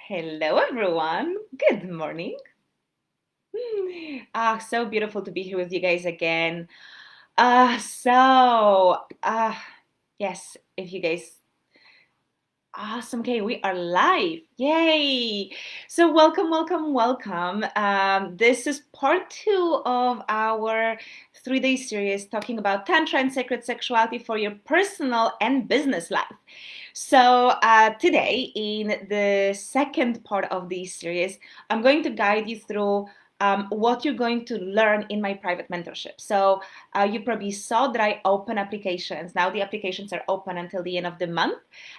Hello, everyone. Good morning. So beautiful to be here with you guys again. Uh, so, uh, yes, if you guys, awesome. Okay, we are live. Yay. So, welcome, welcome, welcome. This is part two of our 3-day series talking about Tantra and Sacred Sexuality for your personal and business life. So, today, in the second part of this series, I'm going to guide you through what you're going to learn in my private mentorship. So, you probably saw that I open applications. Now, the applications are open until the end of the month,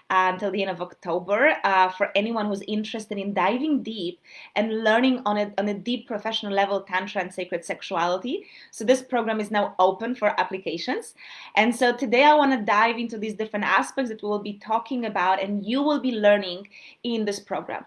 until the end of October, for anyone who's interested in diving deep and learning on a deep professional level Tantra and Sacred Sexuality. So, this program is now open for applications. And so today I want to dive into these different aspects that we will be talking about and you will be learning in this program.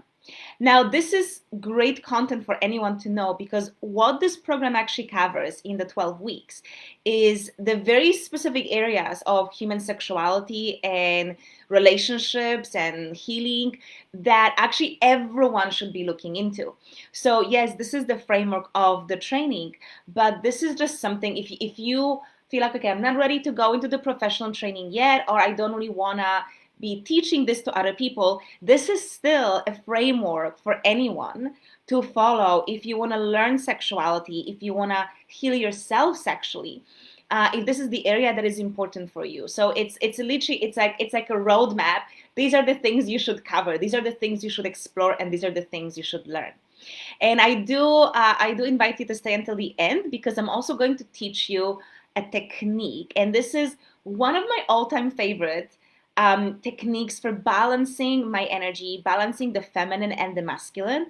Now, this is great content for anyone to know because what this program actually covers in the 12 weeks is the very specific areas of human sexuality and relationships and healing that actually everyone should be looking into. So, yes, this is the framework of the training, but this is just something if you feel like, okay, I'm not ready to go into the professional training yet, or I don't really want to be teaching this to other people, this is still a framework for anyone to follow if you want to learn sexuality, if you want to heal yourself sexually. If this is the area that is important for you, so it's literally it's like a roadmap. These are the things you should cover. These are the things you should explore, and these are the things you should learn. And I do invite you to stay until the end because I'm also going to teach you a technique, and this is one of my all-time favorites techniques for balancing my energy, balancing the feminine and the masculine.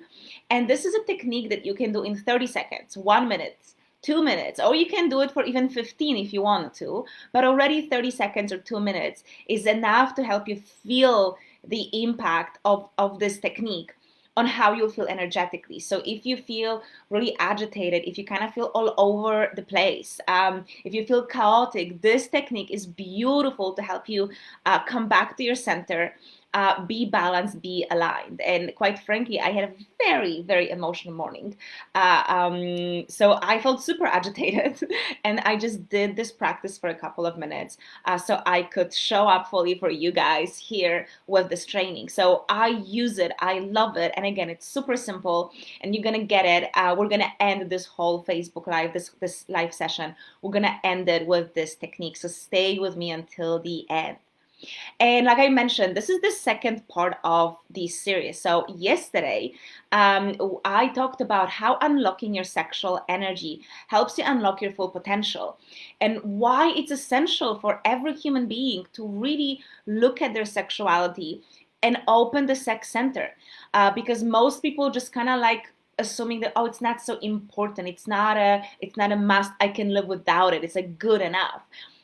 And this is a technique that you can do in 30 seconds, 1 minute, 2 minutes, or you can do it for even 15 if you want to. But already 30 seconds or 2 minutes is enough to help you feel the impact of this technique on how you'll feel energetically. So if you feel really agitated, if you kind of feel all over the place, if you feel chaotic, this technique is beautiful to help you come back to your center, be balanced, be aligned. And quite frankly, I had a very, very emotional morning. So I felt super agitated and I just did this practice for a couple of minutes so I could show up fully for you guys here with this training. So I use it, I love it. And again, it's super simple and you're gonna get it. We're gonna end this whole Facebook Live, this live session. We're gonna end it with this technique. So stay with me until the end. And like I mentioned, this is the second part of this series. So yesterday, I talked about how unlocking your sexual energy helps you unlock your full potential and why it's essential for every human being to really look at their sexuality and open the sex center. Because most people just kind of like assuming that, oh, it's not so important. It's not a must. I can live without it. It's like good enough.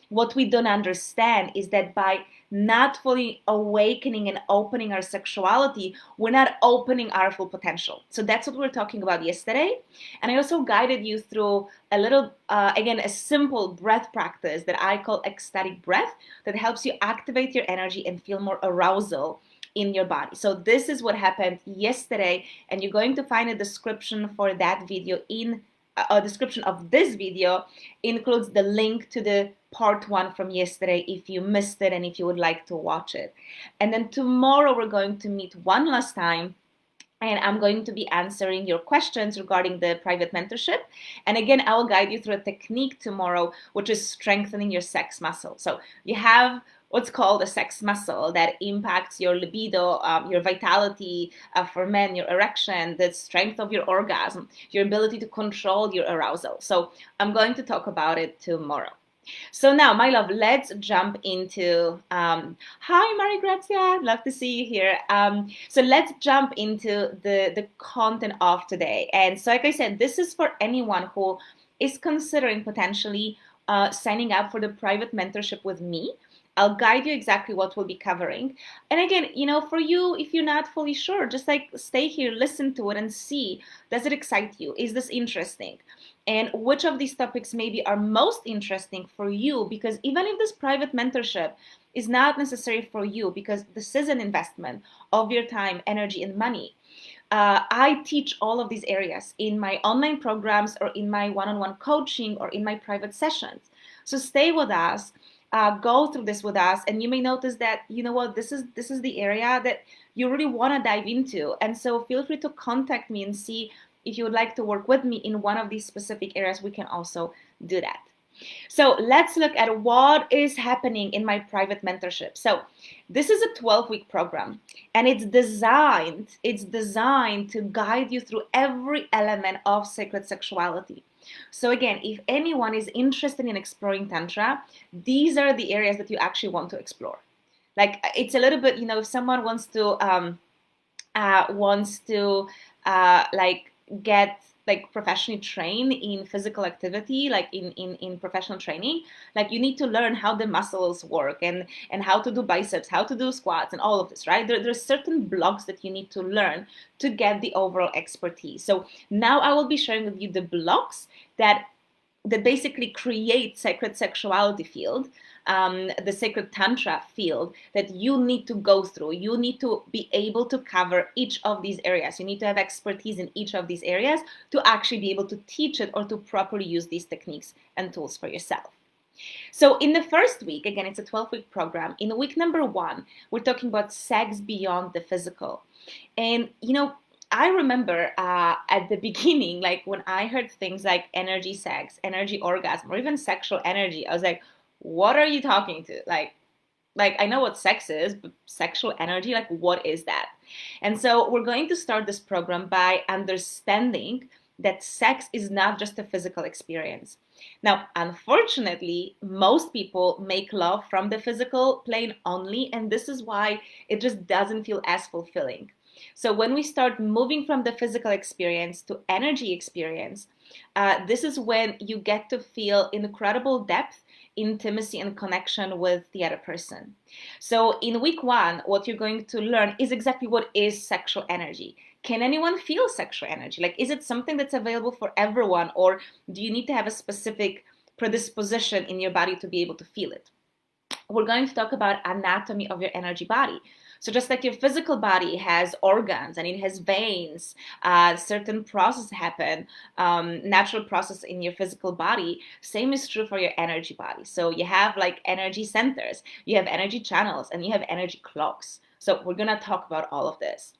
What we don't understand is that by not fully awakening and opening our sexuality, we're not opening our full potential. So that's what we were talking about yesterday. And I also guided you through a little, again, a simple breath practice that I call ecstatic breath that helps you activate your energy and feel more arousal in your body. So this is what happened yesterday, and you're going to find a description for that video in a description of this video includes the link to the part one from yesterday if you missed it and if you would like to watch it. And then tomorrow we're going to meet one last time and I'm going to be answering your questions regarding the private mentorship. And again, I will guide you through a technique tomorrow, which is strengthening your sex muscle. So you have what's called a sex muscle that impacts your libido, your vitality for men, your erection, the strength of your orgasm, your ability to control your arousal. So I'm going to talk about it tomorrow. So now, my love, let's jump into, hi, Marie Grazia, love to see you here. So let's jump into the content of today. And so like I said, this is for anyone who is considering potentially signing up for the private mentorship with me. I'll guide you exactly what we'll be covering. And again, for you, if you're not fully sure, just like stay here, listen to it and see, does it excite you? Is this interesting? and which of these topics maybe are most interesting for you, because even if this private mentorship is not necessary for you, because this is an investment of your time, energy, and money. I teach all of these areas in my online programs or in my one-on-one coaching or in my private sessions. So stay with us, go through this with us, and you may notice that, you know what, this is the area that you really want to dive into. And so feel free to contact me and see if you would like to work with me in one of these specific areas. We can also do that. So let's look at what is happening in my private mentorship. So this is a 12-week program, and it's designed to guide you through every element of sacred sexuality. So again, if anyone is interested in exploring Tantra, these are the areas that you actually want to explore. Like, it's a little bit, if someone wants to like get like professionally trained in physical activity, like in professional training, like you need to learn how the muscles work and how to do biceps, how to do squats, and all of this, right? There's certain blocks that you need to learn to get the overall expertise. So now I will be sharing with you the blocks that basically create sacred sexuality field, the sacred tantra field that you need to go through. You need to be able to cover each of these areas. You need to have expertise in each of these areas to actually be able to teach it or to properly use these techniques and tools for yourself. So in the first week, again, it's a 12-week program. In week number 1, we're talking about sex beyond the physical. And, I remember at the beginning, like when I heard things like energy sex, energy orgasm, or even sexual energy, I was like, what are you talking to? Like I know what sex is, but sexual energy, like what is that? And so we're going to start this program by understanding that sex is not just a physical experience. Now, unfortunately, most people make love from the physical plane only, and this is why it just doesn't feel as fulfilling. So when we start moving from the physical experience to energy experience, this is when you get to feel incredible depth, intimacy, and connection with the other person. So in week 1, what you're going to learn is exactly what is sexual energy. Can anyone feel sexual energy? Like, is it something that's available for everyone, or do you need to have a specific predisposition in your body to be able to feel it? We're going to talk about anatomy of your energy body. So just like your physical body has organs and it has veins, certain processes happen, natural process in your physical body, same is true for your energy body. So you have like energy centers, you have energy channels, and you have energy clocks. So we're going to talk about all of this.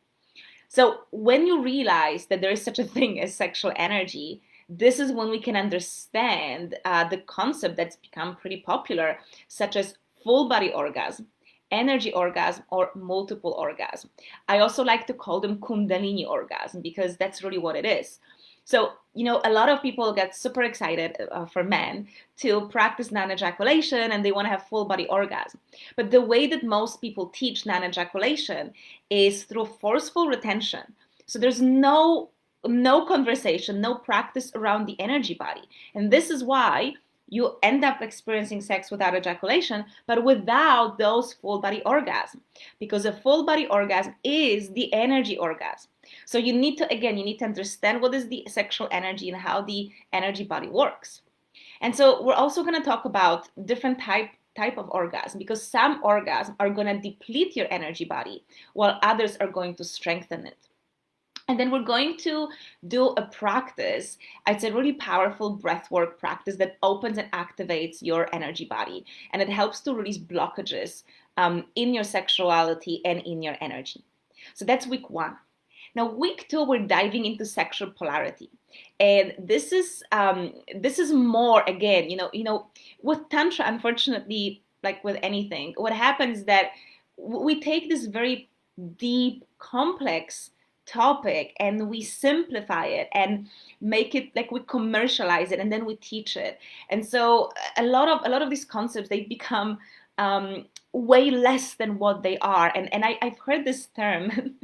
So when you realize that there is such a thing as sexual energy, this is when we can understand the concept that's become pretty popular, such as full body orgasm, energy orgasm, or multiple orgasm. I also like to call them Kundalini orgasm because that's really what it is. So, a lot of people get super excited for men to practice non-ejaculation and they want to have full body orgasm. But the way that most people teach non-ejaculation is through forceful retention. So there's no conversation, no practice around the energy body. And this is why you end up experiencing sex without ejaculation, but without those full body orgasm, because a full body orgasm is the energy orgasm. So you need to understand what is the sexual energy and how the energy body works. And so we're also going to talk about different type of orgasm, because some orgasms are going to deplete your energy body while others are going to strengthen it. And then we're going to do a practice. It's a really powerful breathwork practice that opens and activates your energy body. And it helps to release blockages in your sexuality and in your energy. So that's week 1. Now, week 2, we're diving into sexual polarity. And this is more, again, with Tantra, unfortunately, like with anything, what happens is that we take this very deep, complex topic and we simplify it and make it like we commercialize it and then we teach it. And so a lot of these concepts, they become way less than what they are. And I've heard this term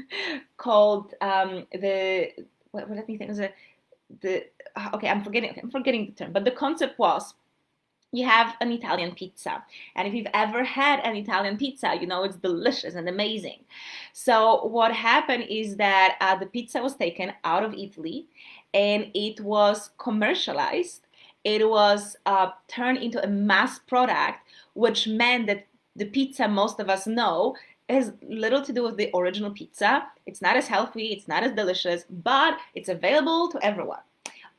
called let me think. Okay, I'm forgetting the term, but the concept was you have an Italian pizza. And if you've ever had an Italian pizza, you know it's delicious and amazing. So what happened is that the pizza was taken out of Italy and it was commercialized. It was turned into a mass product, which meant that the pizza most of us know has little to do with the original pizza. It's not as healthy, it's not as delicious, but it's available to everyone.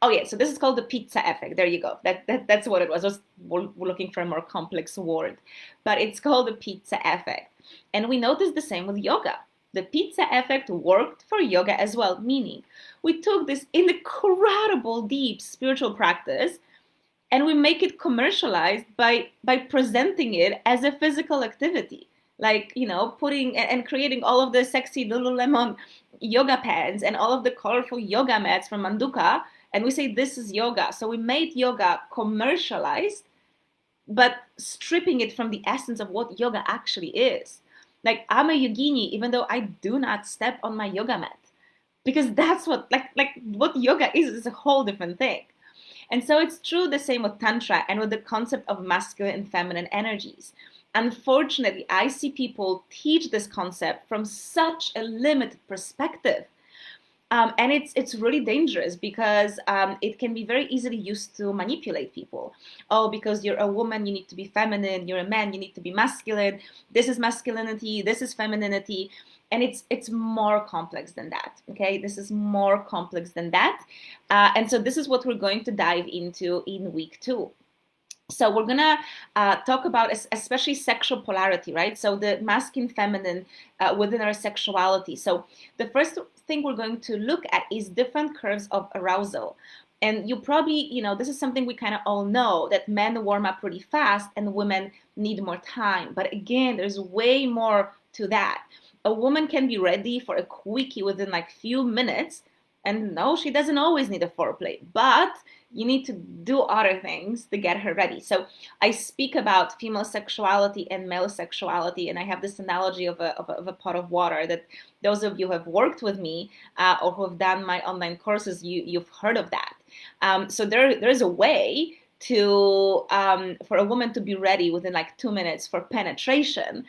Oh yeah, so this is called the pizza effect. There you go. That's what it was. We're looking for a more complex word, but it's called the pizza effect. And we noticed the same with yoga. The pizza effect worked for yoga as well, meaning we took this incredible deep spiritual practice and we make it commercialized by presenting it as a physical activity, like putting and creating all of the sexy Lululemon yoga pants and all of the colorful yoga mats from Manduka, and we say this is yoga. So we made yoga commercialized, but stripping it from the essence of what yoga actually is. Like, I'm a yogini even though I do not step on my yoga mat, because that's what like what yoga is a whole different thing. And so it's true the same with Tantra and with the concept of masculine and feminine energies. Unfortunately, I see people teach this concept from such a limited perspective. And it's really dangerous because it can be very easily used to manipulate people. Oh, because you're a woman, you need to be feminine. You're a man, you need to be masculine. This is masculinity. This is femininity. And it's more complex than that. Okay, this is more complex than that. And so this is what we're going to dive into in week 2. So we're gonna talk about especially sexual polarity, right? So the masculine, feminine within our sexuality. So the first thing we're going to look at is different curves of arousal. And you probably, this is something we kind of all know, that men warm up pretty fast and women need more time. But again, there's way more to that. A woman can be ready for a quickie within like few minutes. And no, she doesn't always need a foreplay, but you need to do other things to get her ready. So I speak about female sexuality and male sexuality, and I have this analogy of a pot of water that those of you who have worked with me or who have done my online courses, you've heard of that. So there's a way to for a woman to be ready within like 2 minutes for penetration,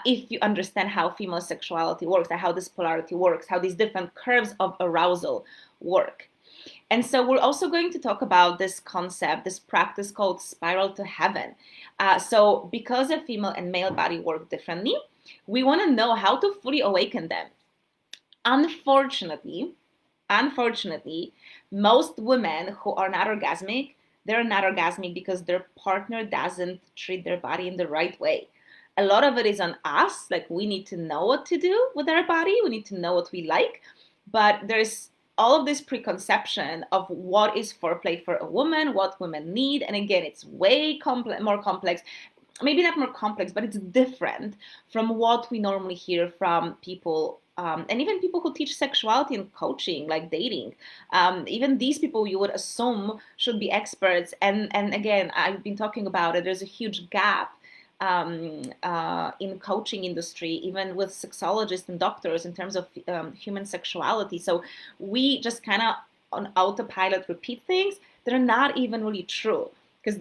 if you understand how female sexuality works, how this polarity works, how these different curves of arousal work. And so we're also going to talk about this concept, this practice called spiral to heaven. So because a female and male body work differently, we want to know how to fully awaken them. Unfortunately, most women who are not orgasmic, they're not orgasmic because their partner doesn't treat their body in the right way. A lot of it is on us. Like, we need to know what to do with our body. We need to know what we like. But there's all of this preconception of what is foreplay for a woman, what women need. And again, it's way more complex. Maybe not more complex, but it's different from what we normally hear from people, and even people who teach sexuality and coaching, like dating. Even these people you would assume should be experts. And again, I've been talking about it. There's a huge gap in coaching industry, even with sexologists and doctors, in terms of human sexuality. So we just kind of on autopilot repeat things that are not even really true, because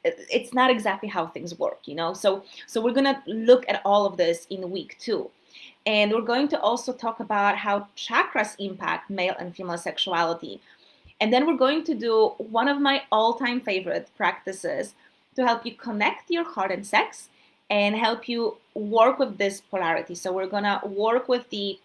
it's not exactly how things work, So we're gonna look at all of this in week 2. And we're going to also talk about how chakras impact male and female sexuality. And then we're going to do one of my all-time favorite practices to help you connect your heart and sex and help you work with this polarity. So we're gonna work with the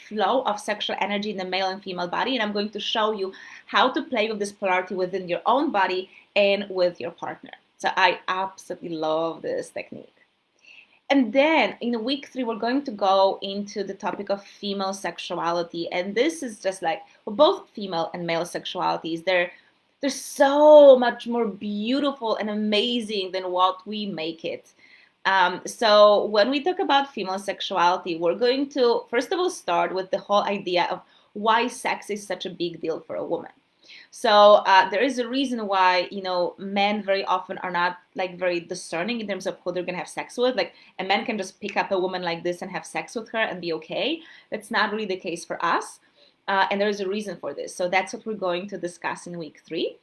flow of sexual energy in the male and female body, and I'm going to show you how to play with this polarity within your own body and with your partner. So I absolutely love this technique. And then in week 3, we're going to go into the topic of female sexuality. And this is just like, well, both female and male sexualities, they're so much more beautiful and amazing than what we make it. So when we talk about female sexuality, we're going to, first of all, start with the whole idea of why sex is such a big deal for a woman. So there is a reason why, men very often are not like very discerning in terms of who they're going to have sex with. Like, a man can just pick up a woman like this and have sex with her and be okay. That's not really the case for us. And there is a reason for this. So that's what we're going to discuss in week 3.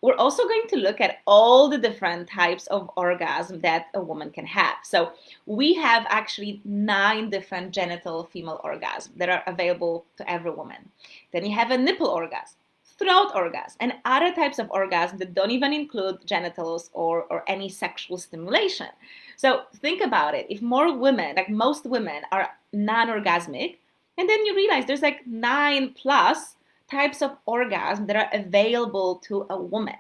we're also going to look at all the different types of orgasm that a woman can have. So we have actually 9 different genital female orgasms that are available to every woman. Then you have a nipple orgasm, throat orgasm, and other types of orgasm that don't even include genitals or any sexual stimulation. So think about it. If more women, like most women, are non-orgasmic, and then you realize there's like 9 plus types of orgasm that are available to a woman.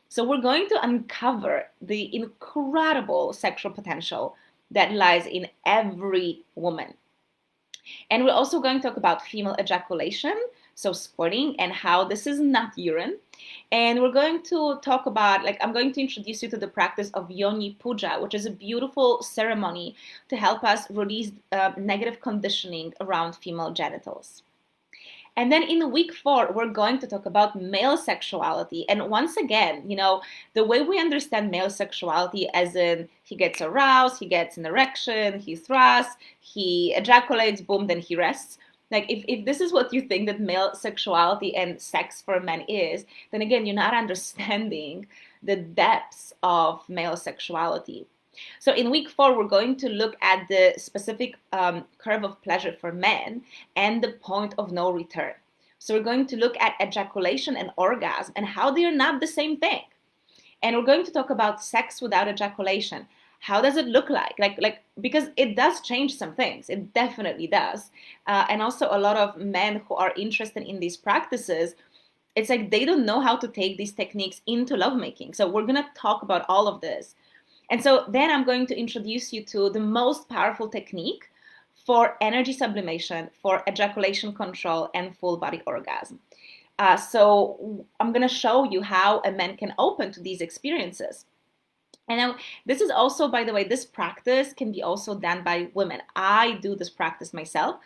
So we're going to uncover the incredible sexual potential that lies in every woman. And we're also going to talk about female ejaculation, so squirting, and how this is not urine. And we're going to talk about, like, I'm going to introduce you to the practice of Yoni Puja, which is a beautiful ceremony to help us release negative conditioning around female genitals. And then in week 4, we're going to talk about male sexuality. And once again, the way we understand male sexuality as in he gets aroused, he gets an erection, he thrusts, he ejaculates, boom, then he rests. Like if this is what you think that male sexuality and sex for men is, then again, you're not understanding the depths of male sexuality. So in week 4, we're going to look at the specific curve of pleasure for men and the point of no return. So we're going to look at ejaculation and orgasm and how they are not the same thing. And we're going to talk about sex without ejaculation. How does it look like? Because it does change some things. It definitely does. And also a lot of men who are interested in these practices, it's like they don't know how to take these techniques into lovemaking. So we're going to talk about all of this. And so then I'm going to introduce you to the most powerful technique for energy sublimation, for ejaculation control, and full body orgasm. So I'm going to show you how a man can open to these experiences. And now this is also, by the way, this practice can be also done by women. I do this practice myself.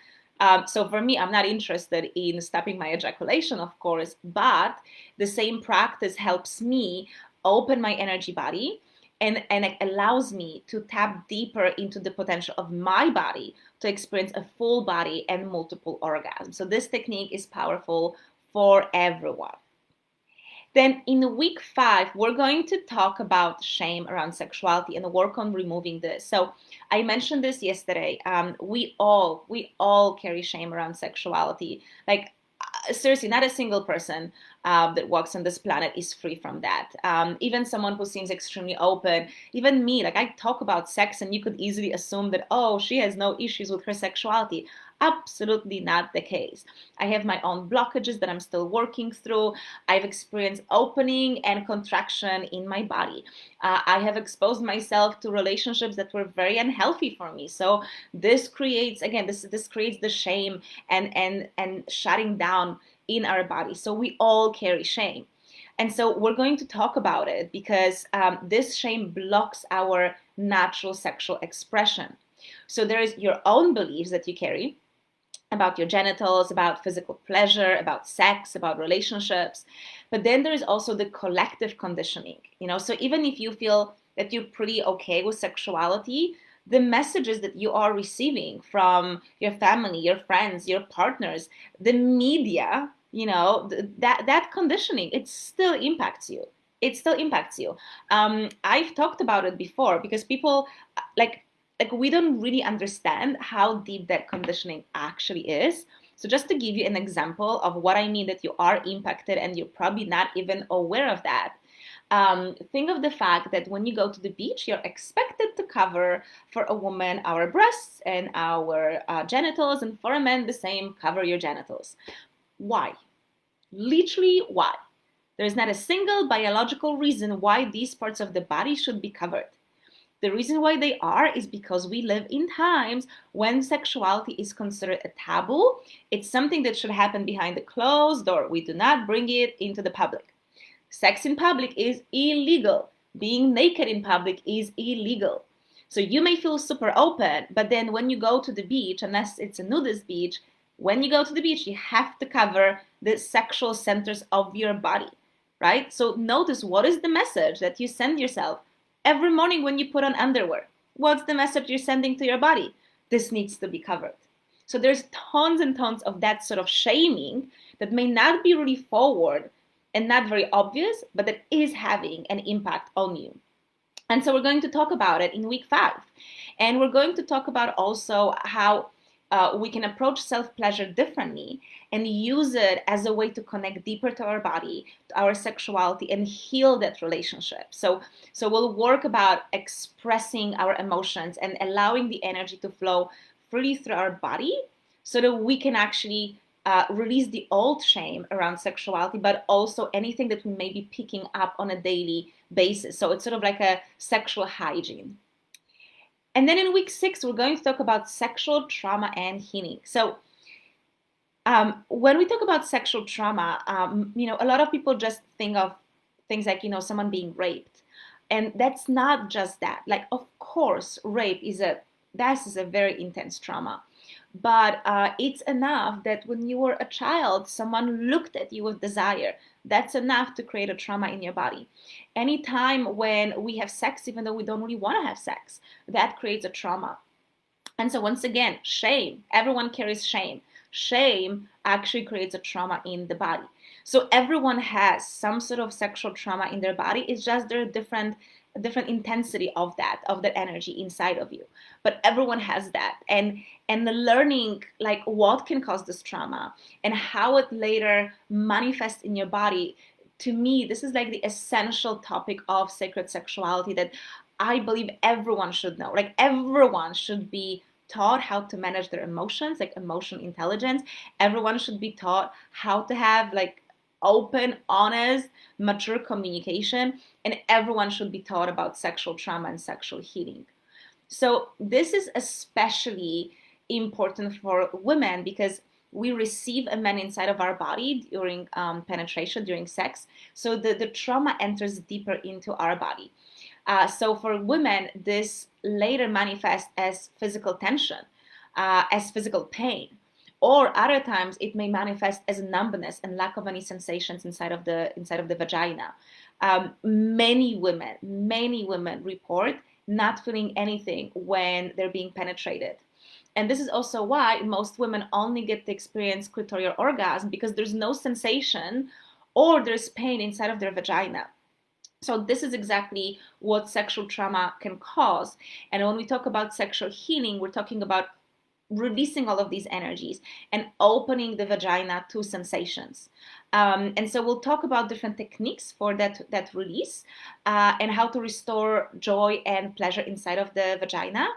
So for me, I'm not interested in stopping my ejaculation, of course, but the same practice helps me open my energy body. And it allows me to tap deeper into the potential of my body to experience a full body and multiple orgasms. So this technique is powerful for everyone. Then in week 5, we're going to talk about shame around sexuality and work on removing this. So I mentioned this yesterday. We all carry shame around sexuality. Like seriously, not a single person that walks on this planet is free from that. Even someone who seems extremely open, even me, like I talk about sex and you could easily assume that, oh, she has no issues with her sexuality. Absolutely not the case. I have my own blockages that I'm still working through. I've experienced opening and contraction in my body. I have exposed myself to relationships that were very unhealthy for me. So this creates, again, this creates the shame and shutting down in our body. So we all carry shame. And so we're going to talk about it because this shame blocks our natural sexual expression. So there is your own beliefs that you carry about your genitals, about physical pleasure, about sex, about relationships. But then there is also the collective conditioning, so even if you feel that you're pretty okay with sexuality, the messages that you are receiving from your family, your friends, your partners, the media, that conditioning, it still impacts you. I've talked about it before because people like we don't really understand how deep that conditioning actually is. So just to give you an example of what I mean that you are impacted and you're probably not even aware of that. Think of the fact that when you go to the beach, you're expected to cover, for a woman, our breasts and our genitals, and for a man, the same, cover your genitals. Why? Literally, why? There's not a single biological reason why these parts of the body should be covered. The reason why they are is because we live in times when sexuality is considered a taboo. It's something that should happen behind the closed door. We do not bring it into the public. Sex in public is illegal. Being naked in public is illegal. So you may feel super open, but then when you go to the beach, unless it's a nudist beach, when you go to the beach, you have to cover the sexual centers of your body, right? So notice, what is the message that you send yourself every morning when you put on underwear? What's the message you're sending to your body? This needs to be covered. So there's tons and tons of that sort of shaming that may not be really forward and not very obvious, but that is having an impact on you. And so we're going to talk about it in week 5. And we're going to talk about also how we can approach self-pleasure differently and use it as a way to connect deeper to our body, to our sexuality, and heal that relationship. So we'll work about expressing our emotions and allowing the energy to flow freely through our body so that we can actually release the old shame around sexuality, but also anything that we may be picking up on a daily basis. So it's sort of like a sexual hygiene. And then in week 6, we're going to talk about sexual trauma and healing. So when we talk about sexual trauma, a lot of people just think of things like, someone being raped. And that's not just that. Like, of course, rape is a very intense trauma. But it's enough that when you were a child, someone looked at you with desire. That's enough to create a trauma in your body. Anytime when we have sex, even though we don't really want to have sex, that creates a trauma. And so once again, shame. Everyone carries shame. Shame actually creates a trauma in the body. So everyone has some sort of sexual trauma in their body. It's just there are different intensity of that energy inside of you, but everyone has that. And the learning, like, what can cause this trauma and how it later manifests in your body, to me, this is like the essential topic of sacred sexuality that I believe everyone should know. Like, everyone should be taught how to manage their emotions, like emotional intelligence. Everyone should be taught how to have like open, honest, mature communication, and everyone should be taught about sexual trauma and sexual healing. So this is especially important for women because we receive a man inside of our body during penetration, during sex. So the trauma enters deeper into our body. So for women, this later manifests as physical tension, as physical pain. Or other times it may manifest as numbness and lack of any sensations inside of the vagina. Many women report not feeling anything when they're being penetrated. And this is also why most women only get to experience clitoral orgasm, because there's no sensation or there's pain inside of their vagina. So this is exactly what sexual trauma can cause. And when we talk about sexual healing, we're talking about releasing all of these energies and opening the vagina to sensations. And so we'll talk about different techniques for that release and how to restore joy and pleasure inside of the vagina.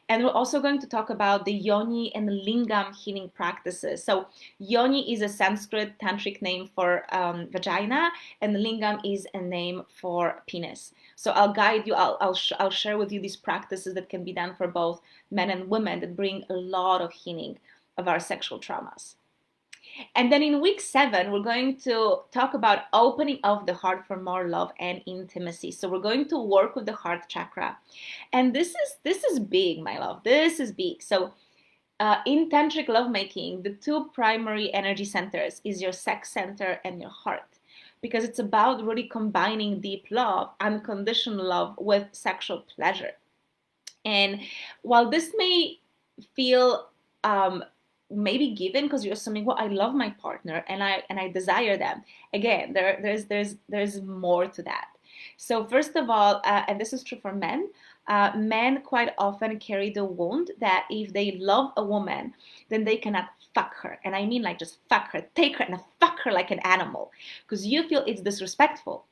And we're also going to talk about the yoni and lingam healing practices. So yoni is a Sanskrit tantric name for vagina, and lingam is a name for penis. So I'll guide you, I'll share with you these practices that can be done for both men and women that bring a lot of healing of our sexual traumas. And then in week 7, we're going to talk about opening of the heart for more love and intimacy. So we're going to work with the heart chakra. And this is big, my love. This is big. So in tantric lovemaking, the 2 primary energy centers is your sex center and your heart, because it's about really combining deep love, unconditional love, with sexual pleasure. And while this may feel maybe given because you're assuming, well, I love my partner and I desire them. Again, there's more to that. So first of all, and this is true for men, men quite often carry the wound that if they love a woman, then they cannot fuck her. And I mean like just fuck her, take her and fuck her like an animal, because you feel it's disrespectful.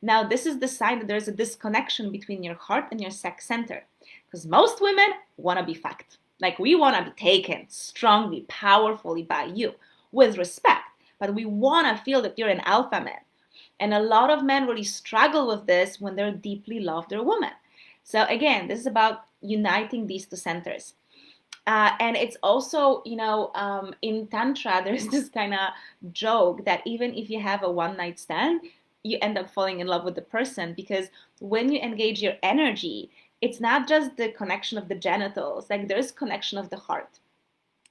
Now, this is the sign that there's a disconnection between your heart and your sex center, because most women want to be fucked. Like, we want to be taken strongly, powerfully by you with respect, but we want to feel that you're an alpha man. And a lot of men really struggle with this when they're deeply love their woman. So again, this is about uniting these 2 centers. And it's also, in Tantra, there's this kind of joke that even if you have a one-night stand, you end up falling in love with the person, because when you engage your energy, it's not just the connection of the genitals, like there's connection of the heart.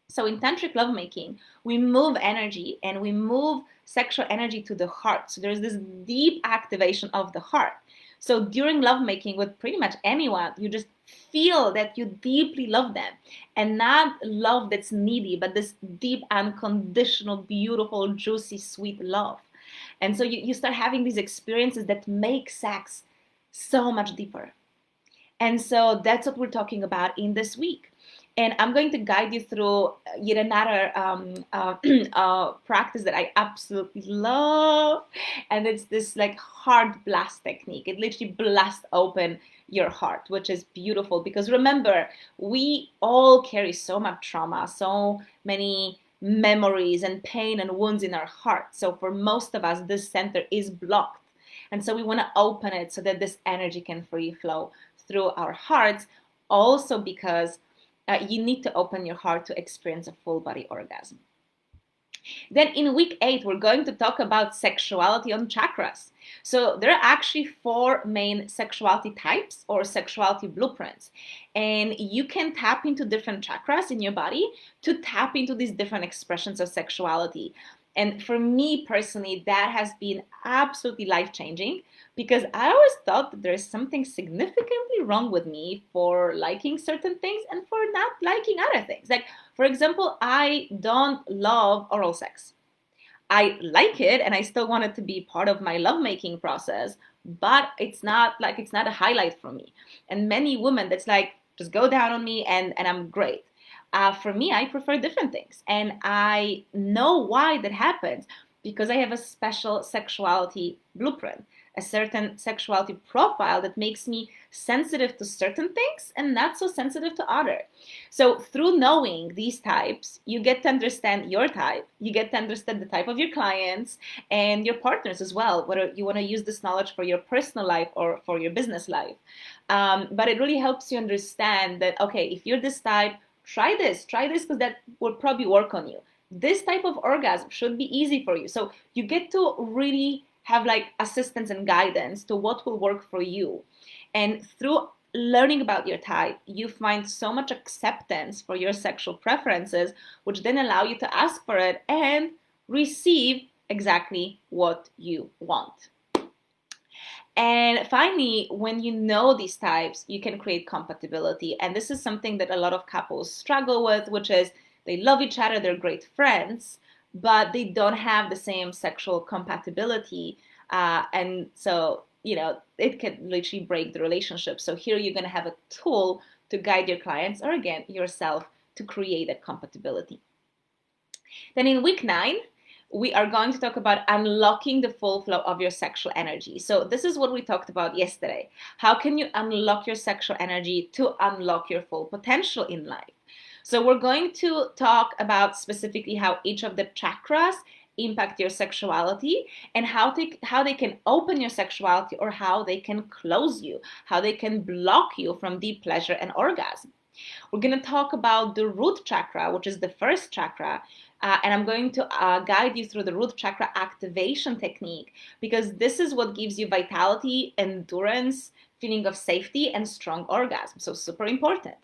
So in tantric lovemaking, we move energy and we move sexual energy to the heart. So there's this deep activation of the heart. So during lovemaking with pretty much anyone, you just feel that you deeply love them, and not love that's needy, but this deep, unconditional, beautiful, juicy, sweet love. And so you start having these experiences that make sex so much deeper. And so that's what we're talking about in this week. And I'm going to guide you through yet another practice that I absolutely love. And it's this like heart blast technique. It literally blasts open your heart, which is beautiful because remember, we all carry so much trauma, so many memories and pain and wounds in our heart. So for most of us, this center is blocked. And so we want to open it so that this energy can free flow through our hearts. Also because you need to open your heart to experience a full body orgasm. Then in week 8, we're going to talk about sexuality on chakras. So there are actually 4 main sexuality types or sexuality blueprints. And you can tap into different chakras in your body to tap into these different expressions of sexuality. And for me personally, that has been absolutely life-changing because I always thought that there's something significantly wrong with me for liking certain things and for not liking other things. Like, for example, I don't love oral sex. I like it and I still want it to be part of my lovemaking process, but it's not a highlight for me. And many women, that's like, just go down on me and I'm great. For me, I prefer different things. And I know why that happens because I have a special sexuality blueprint, a certain sexuality profile that makes me sensitive to certain things and not so sensitive to other. So through knowing these types, you get to understand your type, you get to understand the type of your clients and your partners as well, whether you want to use this knowledge for your personal life or for your business life. But it really helps you understand that, okay, if you're this type, try this because that will probably work on you. This type of orgasm should be easy for you. So you get to really have like assistance and guidance to what will work for you. And through learning about your type, you find so much acceptance for your sexual preferences, which then allow you to ask for it and receive exactly what you want. And finally, when you know these types, you can create compatibility. And this is something that a lot of couples struggle with, which is they love each other, they're great friends, but they don't have the same sexual compatibility. And so, it can literally break the relationship. So here you're going to have a tool to guide your clients or again, yourself to create that compatibility. Then in week 9, we are going to talk about unlocking the full flow of your sexual energy. So this is what we talked about yesterday. How can you unlock your sexual energy to unlock your full potential in life? So we're going to talk about specifically how each of the chakras impact your sexuality and how they can open your sexuality or how they can close you, how they can block you from deep pleasure and orgasm. We're going to talk about the root chakra, which is the first chakra, and I'm going to guide you through the root chakra activation technique because this is what gives you vitality, endurance, feeling of safety, and strong orgasm. So super important.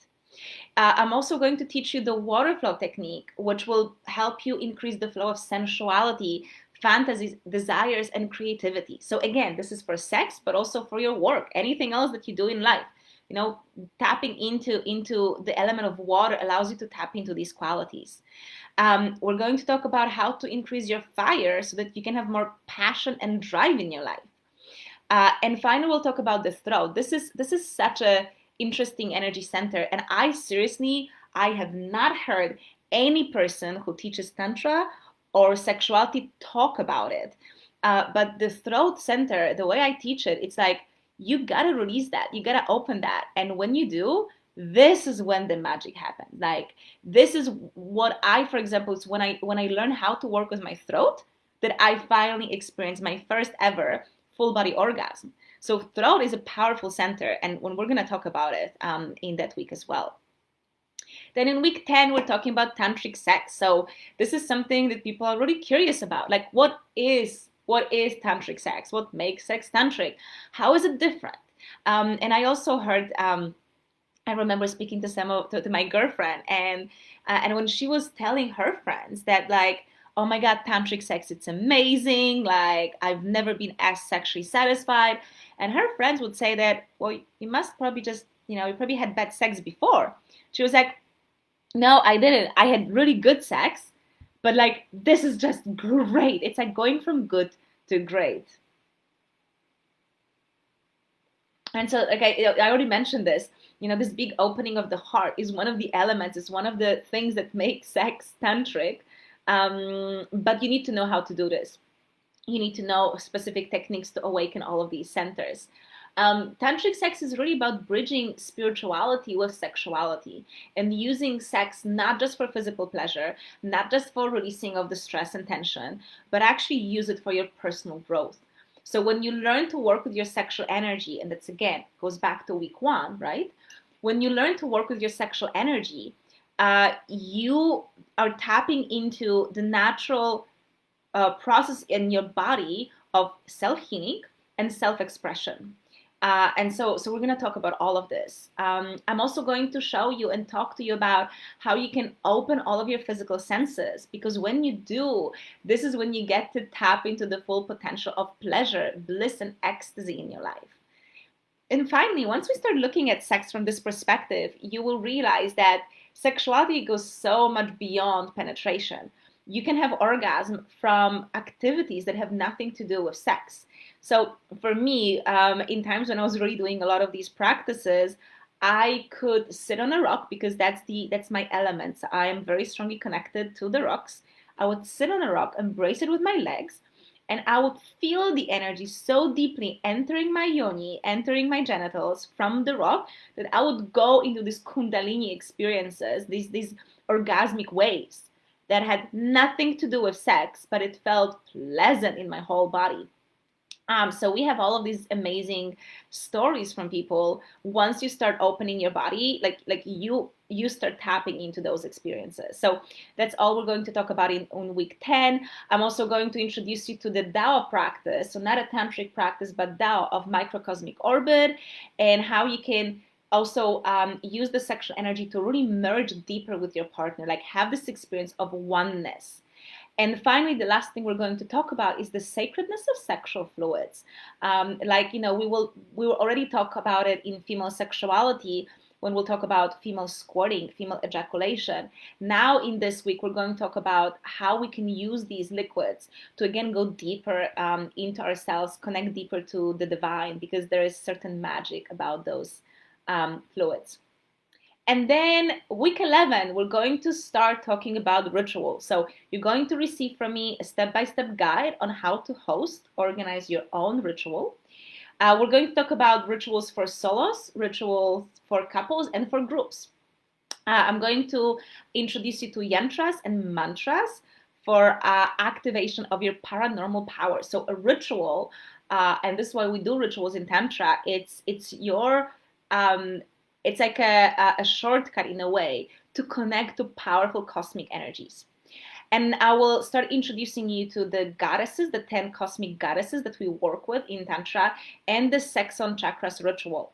I'm also going to teach you the water flow technique, which will help you increase the flow of sensuality, fantasies, desires, and creativity. So again, this is for sex, but also for your work, anything else that you do in life. Tapping into the element of water allows you to tap into these qualities. We're going to talk about how to increase your fire so that you can have more passion and drive in your life. And finally, we'll talk about the throat. This is such a interesting energy center, and I have not heard any person who teaches Tantra or sexuality talk about it. But the throat center, the way I teach it, it's like, you gotta release that. You gotta open that. And when you do, this is when the magic happens. Like, this is what for example, is when I learn how to work with my throat, that I finally experienced my first ever full body orgasm. So throat is a powerful center. And we're gonna talk about it in that week as well. Then in week 10, we're talking about Tantric Sex. So this is something that people are really curious about. Like, what is Tantric Sex? What makes sex tantric? How is it different? And I also heard, I remember speaking to my girlfriend, and when she was telling her friends that, like, oh my God, Tantric Sex, it's amazing. Like, I've never been as sexually satisfied. And her friends would say that, well, you must probably just, you probably had bad sex before. She was like, no, I didn't. I had really good sex, but like, this is just great. It's like going from good to great. And so, like I already mentioned this, this big opening of the heart is one of the elements, is one of the things that make sex tantric. But you need to know how to do this. You need to know specific techniques to awaken all of these centers. Tantric sex is really about bridging spirituality with sexuality and using sex not just for physical pleasure, not just for releasing of the stress and tension, but actually use it for your personal growth. So when you learn to work with your sexual energy, and that's again goes back to week 1, right? When you learn to work with your sexual energy, you are tapping into the natural process in your body of self-healing and self-expression. And so we're going to talk about all of this. I'm also going to show you and talk to you about how you can open all of your physical senses, because when you do, this is when you get to tap into the full potential of pleasure, bliss, and ecstasy in your life. And finally, once we start looking at sex from this perspective, you will realize that sexuality goes so much beyond penetration. You can have orgasm from activities that have nothing to do with sex. So for me, in times when I was really doing a lot of these practices, I could sit on a rock because that's my element. I am very strongly connected to the rocks. I would sit on a rock, embrace it with my legs, and I would feel the energy so deeply entering my yoni, entering my genitals from the rock, that I would go into these kundalini experiences, these orgasmic waves that had nothing to do with sex, but it felt pleasant in my whole body. So we have all of these amazing stories from people. Once you start opening your body, like you start tapping into those experiences. So that's all we're going to talk about in week 10. I'm also going to introduce you to the Tao practice, so not a tantric practice, but Tao of microcosmic orbit, and how you can also use the sexual energy to really merge deeper with your partner, like have this experience of oneness. And finally, the last thing we're going to talk about is the sacredness of sexual fluids. We will already talk about it in female sexuality when we'll talk about female squirting, female ejaculation. Now in this week, we're going to talk about how we can use these liquids to again go deeper into ourselves, connect deeper to the divine, because there is certain magic about those fluids. And then week 11, we're going to start talking about rituals. So you're going to receive from me a step-by-step guide on how to host, organize your own ritual. We're going to talk about rituals for solos, rituals for couples, and for groups. I'm going to introduce you to yantras and mantras for activation of your paranormal power. So a ritual, and this is why we do rituals in Tantra, it's your it's like a shortcut in a way to connect to powerful cosmic energies. And I will start introducing you to the goddesses, the 10 cosmic goddesses that we work with in Tantra, and the sex on chakras ritual.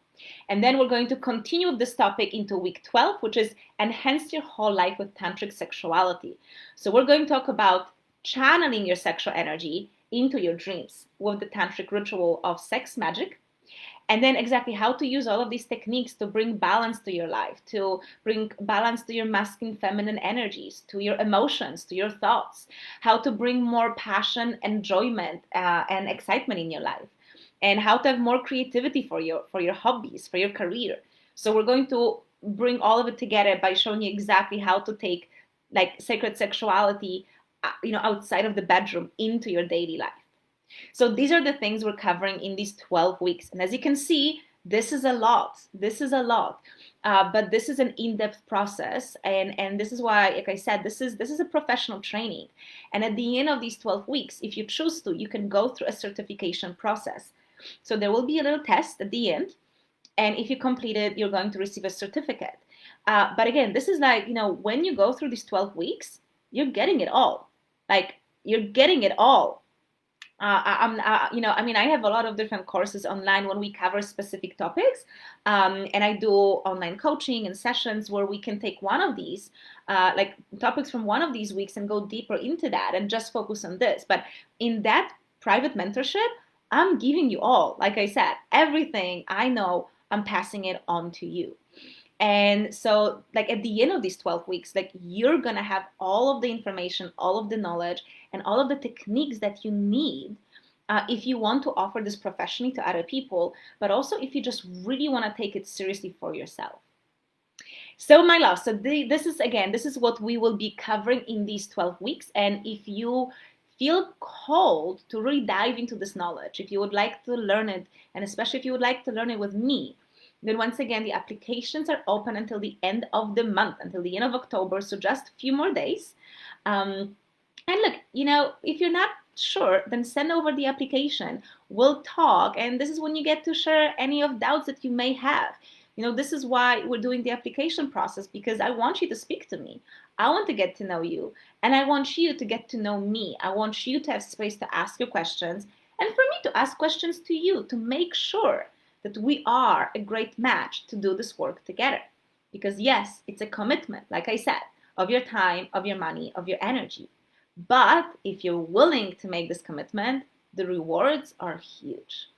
And then we're going to continue with this topic into week 12, which is enhance your whole life with tantric sexuality. So we're going to talk about channeling your sexual energy into your dreams with the tantric ritual of sex magic. And then exactly how to use all of these techniques to bring balance to your life, to bring balance to your masculine, feminine energies, to your emotions, to your thoughts, how to bring more passion, enjoyment, and excitement in your life, and how to have more creativity for your hobbies, for your career. So we're going to bring all of it together by showing you exactly how to take like sacred sexuality, outside of the bedroom into your daily life. So these are the things we're covering in these 12 weeks. And as you can see, this is a lot. This is a lot. But this is an in-depth process. And this is why, like I said, this is a professional training. And at the end of these 12 weeks, if you choose to, you can go through a certification process. So there will be a little test at the end. And if you complete it, you're going to receive a certificate. But again, this is like, when you go through these 12 weeks, you're getting it all. Like, you're getting it all. I have a lot of different courses online when we cover specific topics, and I do online coaching and sessions where we can take one of these, like topics from one of these weeks and go deeper into that and just focus on this. But in that private mentorship, I'm giving you all, like I said, everything I know, I'm passing it on to you. And so like at the end of these 12 weeks, like you're going to have all of the information, all of the knowledge, and all of the techniques that you need if you want to offer this professionally to other people, but also if you just really want to take it seriously for yourself. So my love, so this is what we will be covering in these 12 weeks. And if you feel called to really dive into this knowledge, if you would like to learn it, and especially if you would like to learn it with me, then once again, the applications are open until the end of the month, until the end of October, so just a few more days. And look, if you're not sure, then send over the application. We'll talk, and this is when you get to share any of doubts that you may have. This is why we're doing the application process, because I want you to speak to me. I want to get to know you, and I want you to get to know me. I want you to have space to ask your questions, and for me to ask questions to you, to make sure that we are a great match to do this work together. Because yes, it's a commitment, like I said, of your time, of your money, of your energy. But if you're willing to make this commitment, the rewards are huge.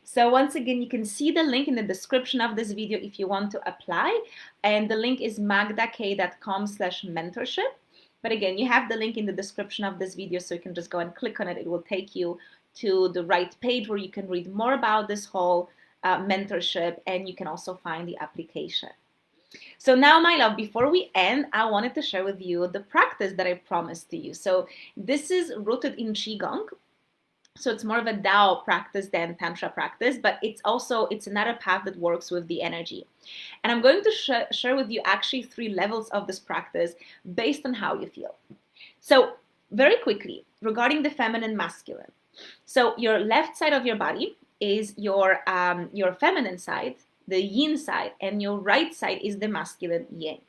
So once again, you can see the link in the description of this video if you want to apply. And the link is magdakay.com/mentorship. But again, you have the link in the description of this video, so you can just go and click on it. It will take you to the right page where you can read more about this whole mentorship, and you can also find the application. So now, my love, before we end, I wanted to share with you the practice that I promised to you. So this is rooted in Qigong. So it's more of a Tao practice than Tantra practice, but it's another path that works with the energy. And I'm going to share with you actually 3 levels of this practice based on how you feel. So very quickly, regarding the feminine, masculine. So your left side of your body is your feminine side, the yin side, and your right side is the masculine, yang.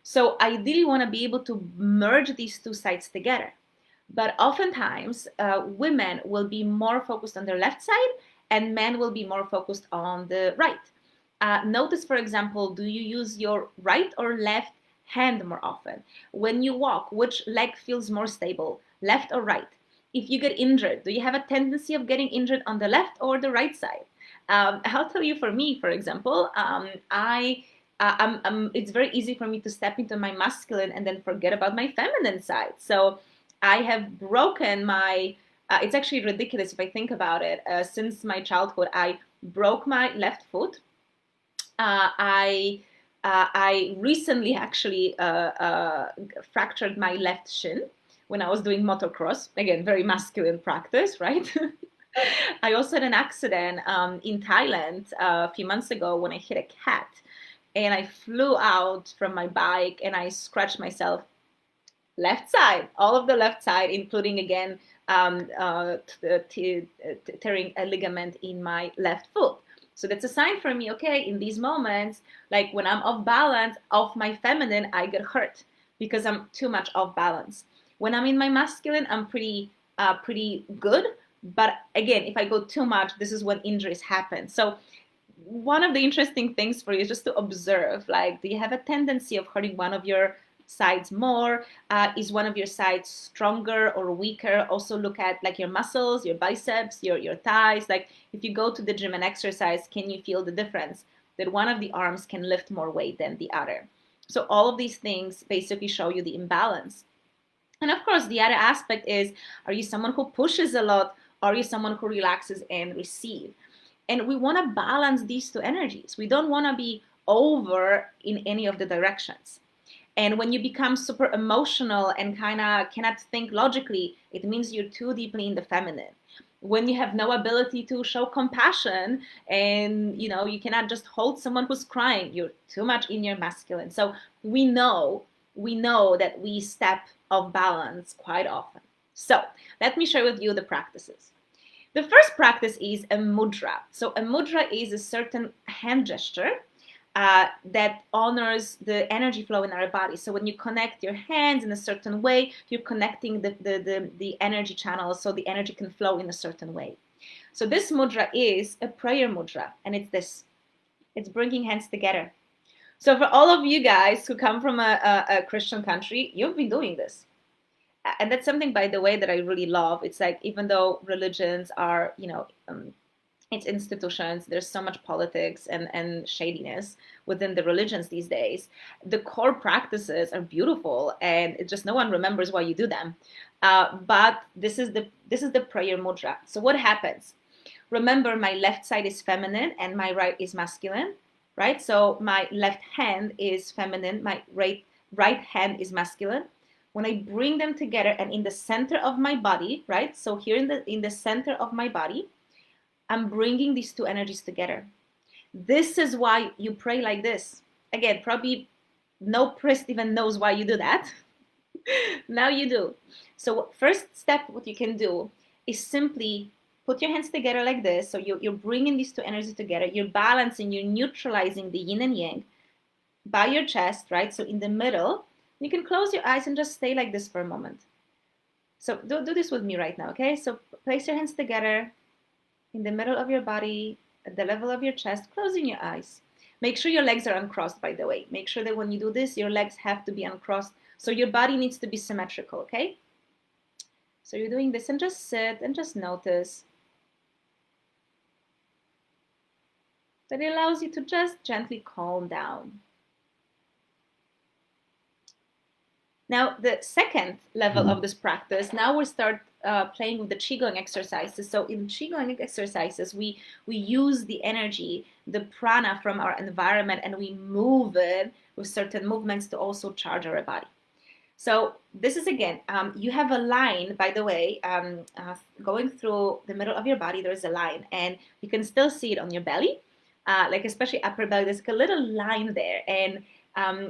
So ideally, you want to be able to merge these 2 sides together. But oftentimes, women will be more focused on their left side, and men will be more focused on the right. Notice, for example, do you use your right or left hand more often? When you walk, which leg feels more stable, left or right? If you get injured, do you have a tendency of getting injured on the left or the right side? I'll tell you, for me, for example, it's very easy for me to step into my masculine and then forget about my feminine side. So I have broken my, it's actually ridiculous if I think about it. Since my childhood, I broke my left foot. I recently actually fractured my left shin when I was doing motocross. Again, very masculine practice, right? I also had an accident in Thailand a few months ago when I hit a cat, and I flew out from my bike and I scratched myself left side, all of the left side, including again tearing a ligament in my left foot. So that's a sign for me, okay, in these moments, like when I'm off balance, off my feminine, I get hurt because I'm too much off balance. When I'm in my masculine, I'm pretty good. But again, if I go too much, this is when injuries happen. So one of the interesting things for you is just to observe, like, do you have a tendency of hurting one of your sides more? Is one of your sides stronger or weaker? Also look at like your muscles, your biceps, your thighs. Like if you go to the gym and exercise, can you feel the difference that one of the arms can lift more weight than the other? So all of these things basically show you the imbalance. And of course, the other aspect is, are you someone who pushes a lot? Are you someone who relaxes and receives? And we want to balance these 2 energies. We don't want to be over in any of the directions. And when you become super emotional and kind of cannot think logically, it means you're too deeply in the feminine. When you have no ability to show compassion and you cannot just hold someone who's crying, you're too much in your masculine. So we know that we step off balance quite often. So let me share with you the practices. The first practice is a mudra. So a mudra is a certain hand gesture that honors the energy flow in our body. So when you connect your hands in a certain way, you're connecting the energy channels so the energy can flow in a certain way. So this mudra is a prayer mudra, and it's this. It's bringing hands together. So for all of you guys who come from a Christian country, you've been doing this. And that's something, by the way, that I really love. It's like, even though religions are, it's institutions. There's so much politics and shadiness within the religions these days. The core practices are beautiful, and it just no one remembers why you do them. But this is the prayer mudra. So what happens? Remember, my left side is feminine and my right is masculine, right? So my left hand is feminine, my right hand is masculine. When I bring them together and in the center of my body, right? So here in the center of my body, I'm bringing these two energies together. This is why you pray like this. Again, probably no priest even knows why you do that. Now you do. So first step, what you can do is simply put your hands together like this. So you're bringing these two energies together. You're balancing, you're neutralizing the yin and yang by your chest, right? So in the middle, you can close your eyes and just stay like this for a moment. So do this with me right now, okay? So place your hands together in the middle of your body, at the level of your chest, closing your eyes. Make sure your legs are uncrossed, by the way. Make sure that when you do this, your legs have to be uncrossed. So your body needs to be symmetrical, okay? So you're doing this and just sit and just notice that it allows you to just gently calm down. Now, the second level of this practice, now we start playing with the Qigong exercises. So in Qigong exercises, we use the energy, the prana from our environment, and we move it with certain movements to also charge our body. So this is, again, you have a line, by the way, going through the middle of your body, there's a line, and you can still see it on your belly, like especially upper belly, there's a little line there. And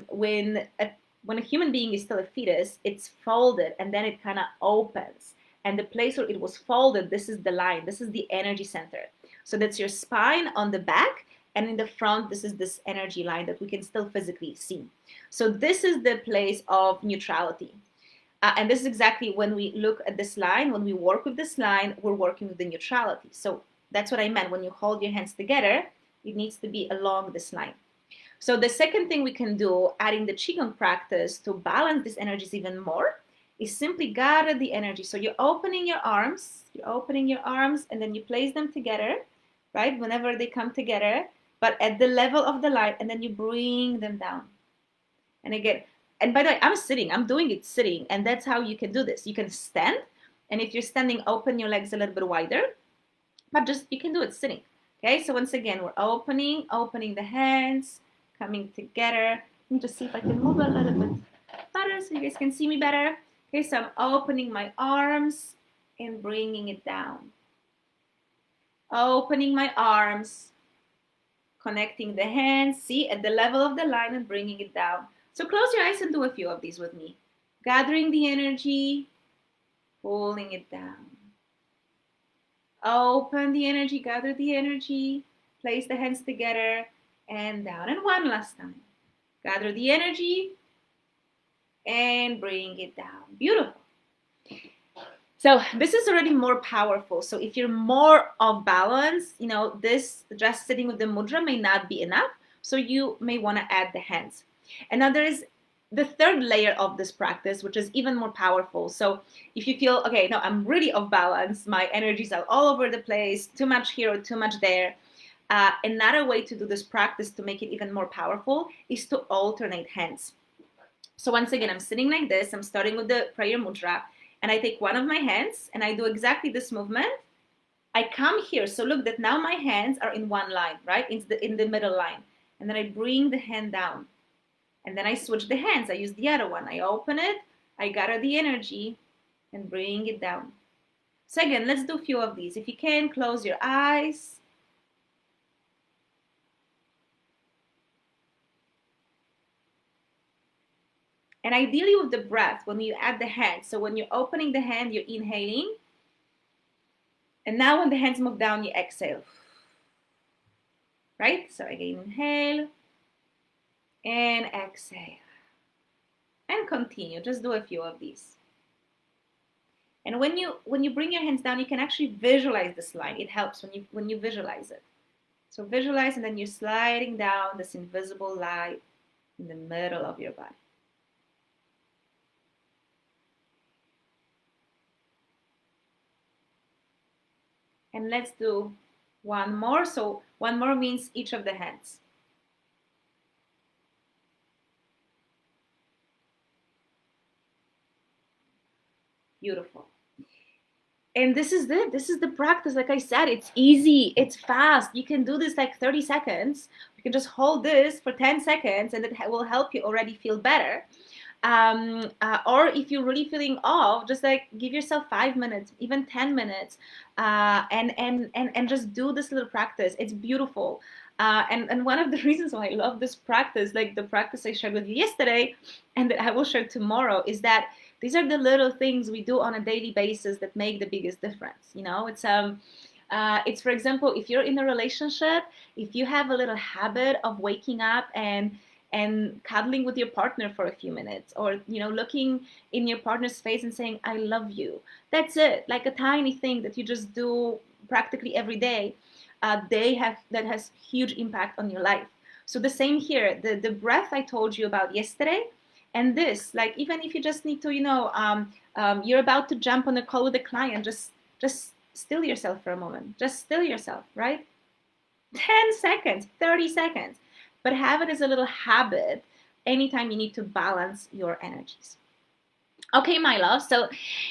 when a human being is still a fetus, it's folded and then it kind of opens. And the place where it was folded, this is the line, this is the energy center. So that's your spine on the back, and in the front, this is this energy line that we can still physically see. So this is the place of neutrality. And this is exactly when we look at this line, when we work with this line, we're working with the neutrality. So that's what I meant. When you hold your hands together, it needs to be along this line. So the second thing we can do, adding the Qigong practice to balance these energies even more, is simply gather the energy. So you're opening your arms, and then you place them together, right? Whenever they come together, but at the level of the line, and then you bring them down. And again, and by the way, I'm doing it sitting, and that's how you can do this. You can stand, and if you're standing, open your legs a little bit wider, but just, you can do it sitting. Okay, so once again, we're opening the hands, coming together. Let me just see if I can move a little bit better so you guys can see me better. Okay, so I'm opening my arms and bringing it down. Opening my arms, connecting the hands, see, at the level of the line, and bringing it down. So close your eyes and do a few of these with me. Gathering the energy, pulling it down. Open the energy, gather the energy, place the hands together and down. And one last time. Gather the energy and bring it down. Beautiful. So this is already more powerful. So if you're more off balance, this just sitting with the mudra may not be enough. So you may want to add the hands. And now there is the third layer of this practice, which is even more powerful. So if you feel, okay, no, I'm really off balance, my energies are all over the place, too much here or too much there. Another way to do this practice to make it even more powerful is to alternate hands. So once again, I'm sitting like this, I'm starting with the prayer mudra, and I take one of my hands and I do exactly this movement. I come here, so look that now my hands are in one line, right? In the middle line. And then I bring the hand down. And then I switch the hands. I use the other one. I open it, I gather the energy, and bring it down. So again, let's do a few of these. If you can, close your eyes. And ideally with the breath, when you add the hand, so when you're opening the hand, you're inhaling. And now when the hands move down, you exhale. Right? So again, inhale and exhale. And continue. Just do a few of these. And when you bring your hands down, you can actually visualize this line. It helps when you visualize it. So visualize, and then you're sliding down this invisible line in the middle of your body. And let's do One more. So one more means each of the hands. Beautiful. And this is it. This is the practice. Like I said, it's easy, it's fast. You can do this like 30 seconds. You can just hold this for 10 seconds and it will help you already feel better. Or if you're really feeling off, just like give yourself 5 minutes, even 10 minutes, and just do this little practice. It's beautiful. And one of the reasons why I love this practice, like the practice I shared with you yesterday and that I will share tomorrow, is that these are the little things we do on a daily basis that make the biggest difference. You know, it's for example, if you're in a relationship, if you have a little habit of waking up and cuddling with your partner for a few minutes, or looking in your partner's face and saying I love you. That's it, like a tiny thing that you just do practically every day. That has huge impact on your life. So the same here, the breath I told you about yesterday, and this, like, even if you just need to, you're about to jump on a call with a client, just still yourself for a moment. Just still yourself, right? 10 seconds, 30 seconds, but have it as a little habit anytime you need to balance your energies. Okay, my love. So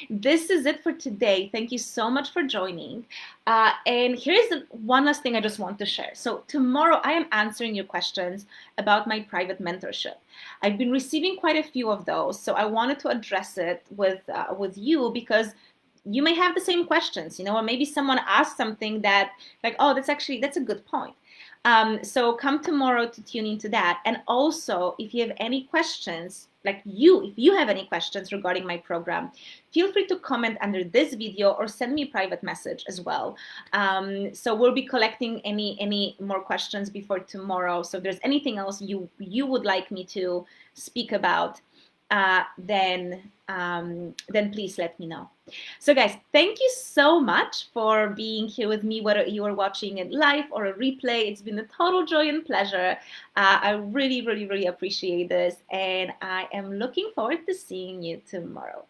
this is it for today. Thank you so much for joining. And here's one last thing I just want to share. So tomorrow I am answering your questions about my private mentorship. I've been receiving quite a few of those, so I wanted to address it with you because you may have the same questions, or maybe someone asked something that, like, oh, that's a good point. So come tomorrow to tune into that. And also, if you have any questions, if you have any questions regarding my program, feel free to comment under this video or send me a private message as well. So we'll be collecting any more questions before tomorrow. So if there's anything else you would like me to speak about, then please let me know. So guys, thank you so much for being here with me, whether you are watching it live or a replay. It's been a total joy and pleasure. I really, really, really appreciate this, and I am looking forward to seeing you tomorrow.